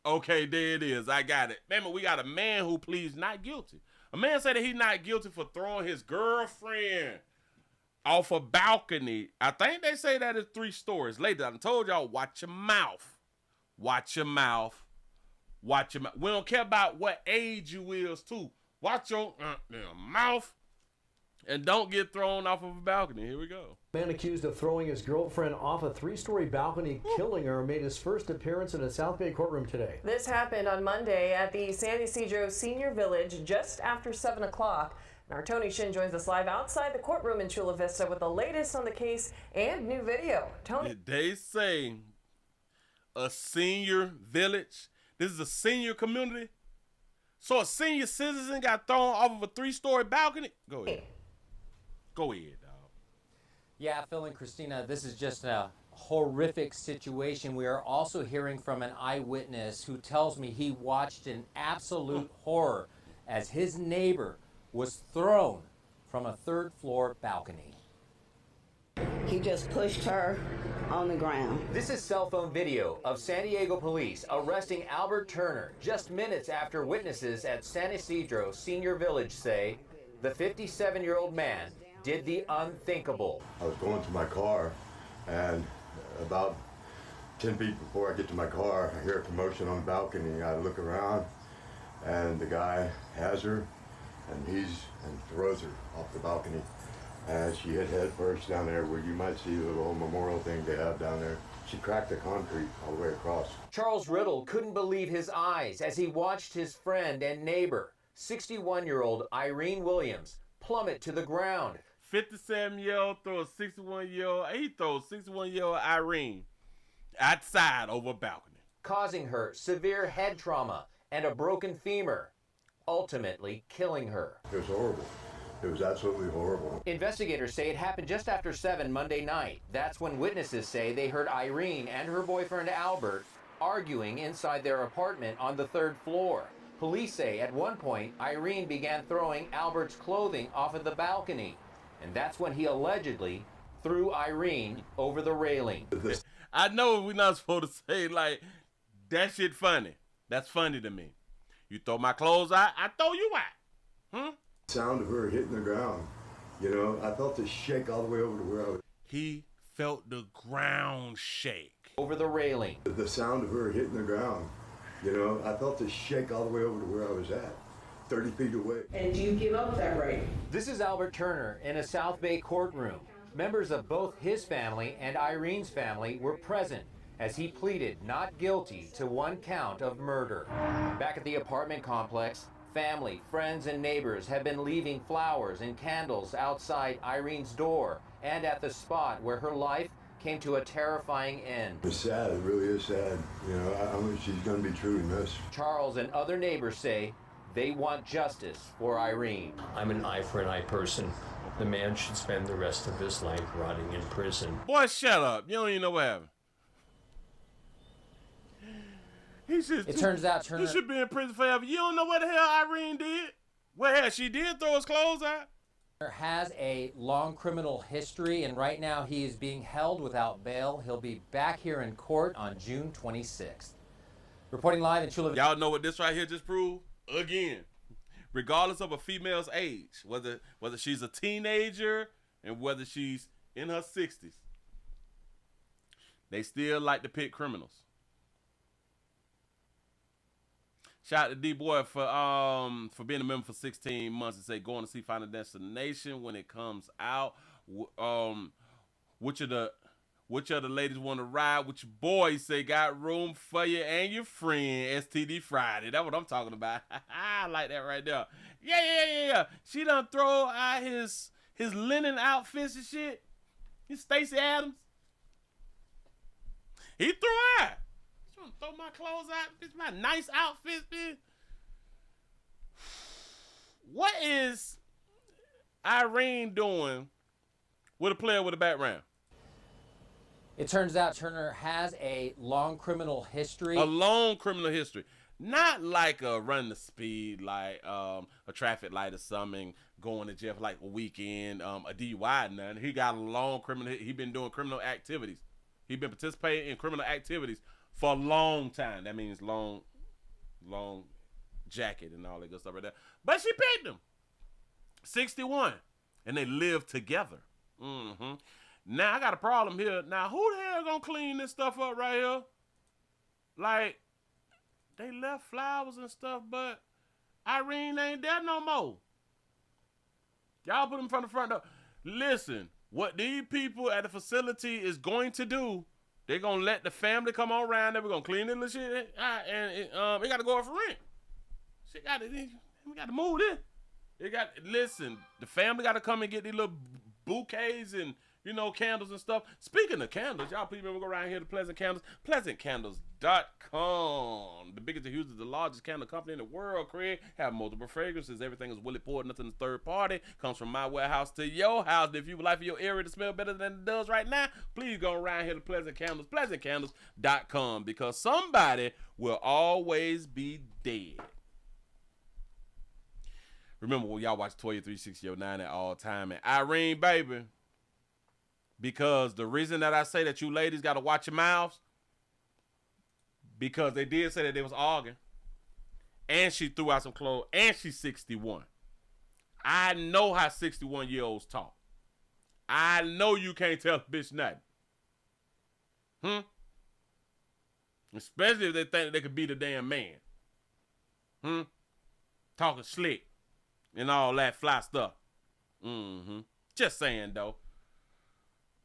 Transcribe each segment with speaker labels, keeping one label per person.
Speaker 1: Okay, there it is. I got it. Remember, we got a man who pleads not guilty. A man said that he's not guilty for throwing his girlfriend off a balcony. I think they say that is 3 stories. Later, I told y'all, watch your mouth. Watch your mouth. Watch your mouth. We don't care about what age you is, too. Watch your mouth. And don't get thrown off of a balcony. Here we go.
Speaker 2: Man accused of throwing his girlfriend off a 3-story balcony, killing her, made his first appearance in a South Bay courtroom today.
Speaker 3: This happened on Monday at the San Ysidro Senior Village just after 7 o'clock. And our Tony Shin joins us live outside the courtroom in Chula Vista with the latest on the case and new video. Tony.
Speaker 1: They say a senior village. This is a senior community. So a senior citizen got thrown off of a 3-story balcony? Go ahead. Go ahead, dog.
Speaker 4: Yeah, Phil and Christina, this is just a horrific situation. We are also hearing from an eyewitness who tells me he watched in absolute horror as his neighbor was thrown from a 3rd-floor balcony.
Speaker 5: He just pushed her on the ground.
Speaker 4: This is cell phone video of San Diego police arresting Albert Turner just minutes after witnesses at San Ysidro Senior Village say the 57-year-old man did the unthinkable.
Speaker 6: I was going to my car, and about 10 feet before I get to my car, I hear a commotion on the balcony. I look around, and the guy has her, and throws her off the balcony. And she hit head first down there where you might see the little memorial thing they have down there. She cracked the concrete all the way across.
Speaker 4: Charles Riddle couldn't believe his eyes as he watched his friend and neighbor, 61-year-old Irene Williams, plummet to the ground.
Speaker 1: 57-year-old throws 61-year-old. He throws 61-year-old Irene outside over a balcony,
Speaker 4: causing her severe head trauma and a broken femur, ultimately killing her.
Speaker 6: It was horrible. It was absolutely horrible.
Speaker 4: Investigators say it happened just after 7 Monday night. That's when witnesses say they heard Irene and her boyfriend Albert arguing inside their apartment on the 3rd floor. Police say at one point, Irene began throwing Albert's clothing off of the balcony. And that's when he allegedly threw Irene over the railing.
Speaker 1: I know we're not supposed to say, like, that shit funny. That's funny to me. You throw my clothes out, I throw you out.
Speaker 6: Sound of her hitting the ground. You know, I felt it shake all the way over to where I was.
Speaker 1: He felt the ground shake.
Speaker 4: Over the railing.
Speaker 6: The sound of her hitting the ground. You know, I felt it shake all the way over to where I was at, 30 feet away.
Speaker 5: And do you give up that right?
Speaker 4: This is Albert Turner in a South Bay courtroom. Members of both his family and Irene's family were present as he pleaded not guilty to 1 count of murder. Back at the apartment complex, family, friends, and neighbors have been leaving flowers and candles outside Irene's door and at the spot where her life came to a terrifying end.
Speaker 6: It's sad, it really is sad. You know, I mean, she's gonna be truly missed.
Speaker 4: Charles and other neighbors say they want justice for Irene.
Speaker 7: I'm an eye for an eye person. The man should spend the rest of his life rotting in prison.
Speaker 1: Boy, shut up. You don't even know what happened.
Speaker 4: It turns out Turner...
Speaker 1: He should be in prison forever. You don't know what the hell Irene did? Well, she did throw his clothes out.
Speaker 4: Has a long criminal history, and right now he is being held without bail. He'll be back here in court on June 26th. Reporting live in Chula.
Speaker 1: Y'all know what this right here just proved? Again, regardless of a female's age, whether she's a teenager and whether she's in her 60s, they still like to pick criminals. Shout out to D-Boy for being a member for 16 months and say going to see Final Destination when it comes out. Which of the ladies want to ride with your boy? Say got room for you and your friend. STD Friday. That's what I'm talking about. I like that right there. Yeah. She done throw out his linen outfits and shit. His Stacey Adams. He threw out. Throw my clothes out, bitch. My nice outfits, bitch. What is Irene doing with a player with a background?
Speaker 4: It turns out Turner has a long criminal history.
Speaker 1: A long criminal history. Not like a run the speed, like a traffic light or something, going to jail for like a weekend, a DUI, none. He got a long criminal. He been doing criminal activities. He been participating in criminal activities for a long time. That means long long jacket and all that good stuff right there. But she picked him. 61. And they live together. Mm-hmm. Now, I got a problem here. Now, who the hell gonna clean this stuff up right here? Like, they left flowers and stuff, but Irene ain't there no more. Y'all put them from the front door. Listen, what these people at the facility is going to do, they're going to let the family come on around there. We're going to clean this little shit. And it got to go up for rent. We got to move this. Listen, the family got to come and get these little bouquets and, candles and stuff. Speaking of candles, y'all please remember go around here to Pleasant Candles. PleasantCandles.com. The biggest in Houston, the largest candle company in the world, Craig. Have multiple fragrances. Everything is Willie poured, nothing is third party. Comes from my warehouse to your house. If you would like for your area to smell better than it does right now, please go around here to Pleasant Candles. PleasantCandles.com. Because somebody will always be dead. Remember when y'all watch 236009 at all time. And Irene, baby, because the reason that I say that you ladies got to watch your mouths, because they did say that they was arguing, and she threw out some clothes, and she's 61. I know how 61-year-olds talk. I know you can't tell a bitch nothing. Especially if they think they could be the damn man. Talking slick and all that fly stuff. Just saying, though.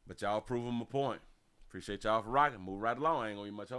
Speaker 1: But y'all proving my point. Appreciate y'all for rocking. Move right along. I ain't gonna eat much.